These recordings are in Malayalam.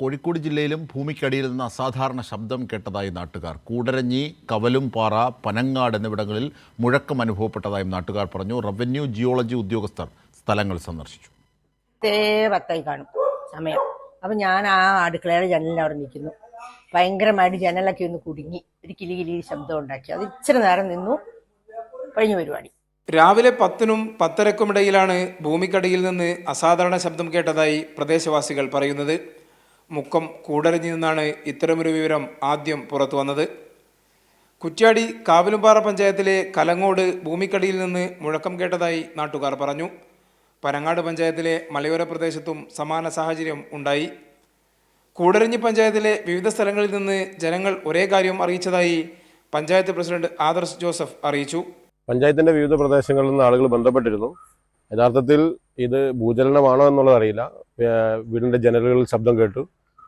കോഴിക്കോട് ജില്ലയിലും ഭൂമിക്കടിയിൽ നിന്ന് അസാധാരണ ശബ്ദം കേട്ടതായി നാട്ടുകാർ. കൂടരഞ്ഞി, കവലുംപാറ, പനങ്ങാട് എന്നിവിടങ്ങളിൽ മുഴക്കം അനുഭവപ്പെട്ടതായും നാട്ടുകാർ പറഞ്ഞു. റവന്യൂ ജിയോളജി ഉദ്യോഗസ്ഥർ സ്ഥലങ്ങൾ സന്ദർശിച്ചു. 10 കാണും സമയം. അപ്പം ഞാൻ ആ അടുക്കളയുടെ ജനലിൽ അവിടെ നിൽക്കുന്നു. ഭയങ്കരമായിട്ട് ജനലൊക്കെ ഒന്ന് കുടുങ്ങി ഒരു കിലി ശബ്ദം ഉണ്ടാക്കി. അത് ഇച്ചിരി നേരം നിന്നു. കഴിഞ്ഞ പരിപാടി. രാവിലെ 10-നും 10:30-ക്കുമിടയിലാണ് ഭൂമിക്കടിയിൽ നിന്ന് അസാധാരണ ശബ്ദം കേട്ടതായി പ്രദേശവാസികൾ പറയുന്നത്. മുക്കം കൂടരഞ്ഞി നിന്നാണ് ഇത്തരമൊരു വിവരം ആദ്യം പുറത്തു വന്നത്. കുറ്റ്യാടി കാവിലുംപാറ പഞ്ചായത്തിലെ കലങ്ങോട് ഭൂമിക്കടിയിൽ നിന്ന് മുഴക്കം കേട്ടതായി നാട്ടുകാർ പറഞ്ഞു. പനങ്ങാട് പഞ്ചായത്തിലെ മലയോര പ്രദേശത്തും സമാന സാഹചര്യം ഉണ്ടായി. കൂടരഞ്ഞി പഞ്ചായത്തിലെ വിവിധ സ്ഥലങ്ങളിൽ നിന്ന് ജനങ്ങൾ ഒരേ കാര്യം അറിയിച്ചതായി പഞ്ചായത്ത് പ്രസിഡന്റ് ആദർശ് ജോസഫ് അറിയിച്ചു. പഞ്ചായത്തിൻ്റെ വിവിധ പ്രദേശങ്ങളിൽ നിന്ന് ആളുകൾ ബന്ധപ്പെട്ടിരുന്നു. യഥാർത്ഥത്തിൽ ഇത് ഭൂചലനമാണോ എന്നുള്ളത് അറിയില്ല. വീടിൻ്റെ ജനലുകളിൽ ശബ്ദം കേട്ടു.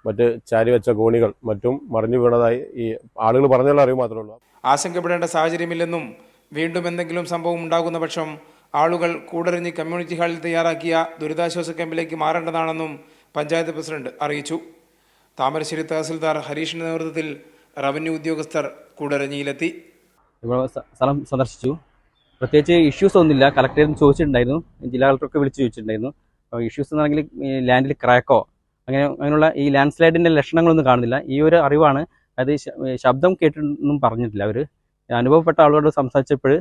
മറ്റ് ചാരിവെച്ച കോണികൾ മറ്റും മറിഞ്ഞു വീണതായി ഈ ആളുകൾ പറഞ്ഞുള്ള അറിവ് മാത്രമേ ഉള്ളൂ. ആശങ്കപ്പെടേണ്ട സാഹചര്യമില്ലെന്നും വീണ്ടും എന്തെങ്കിലും സംഭവം ഉണ്ടാകുന്ന പക്ഷം ആളുകൾ കൂടരഞ്ഞി കമ്മ്യൂണിറ്റി ഹാളിൽ തയ്യാറാക്കിയ ദുരിതാശ്വാസ ക്യാമ്പിലേക്ക് മാറേണ്ടതാണെന്നും പഞ്ചായത്ത് പ്രസിഡന്റ് അറിയിച്ചു. താമരശ്ശേരി തഹസിൽദാർ ഹരീഷിന്റെ നേതൃത്വത്തിൽ റവന്യൂ ഉദ്യോഗസ്ഥർ കൂടരഞ്ഞിയിലെത്തി. സ്ഥലം സന്ദർശിച്ചു. പ്രത്യേകിച്ച് ഇഷ്യൂസ് ഒന്നുമില്ല. കളക്ടറേറ്റ് ചോദിച്ചിട്ടുണ്ടായിരുന്നു, ജില്ലാ കളക്ടറൊക്കെ വിളിച്ച് ചോദിച്ചിട്ടുണ്ടായിരുന്നു. അപ്പോൾ ഇഷ്യൂസ് എന്നാണെങ്കിൽ ലാൻഡിൽ ക്രാക്കോ അങ്ങനെയുള്ള ഈ ലാൻഡ് സ്ലൈഡിൻ്റെ ലക്ഷണങ്ങളൊന്നും കാണുന്നില്ല. ഈ ഒരു അറിവാണ്. അത് ശബ്ദം കേട്ടിട്ടൊന്നും പറഞ്ഞിട്ടില്ല. അവർ അനുഭവപ്പെട്ട ആളുകളോട് സംസാരിച്ചപ്പോൾ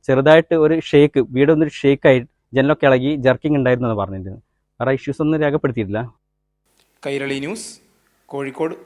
ചെറുതായിട്ട് ഒരു ഷേക്ക്, വീടൊന്നൊരു ഷേക്കായി ജനലൊക്കെ ഇളകി ജർക്കിംഗ് ഉണ്ടായിരുന്നു എന്ന് പറഞ്ഞിരുന്നു. വേറെ ഇഷ്യൂസ് ഒന്നും രേഖപ്പെടുത്തിയിട്ടില്ല. കൈരളി ന്യൂസ്, കോഴിക്കോട്.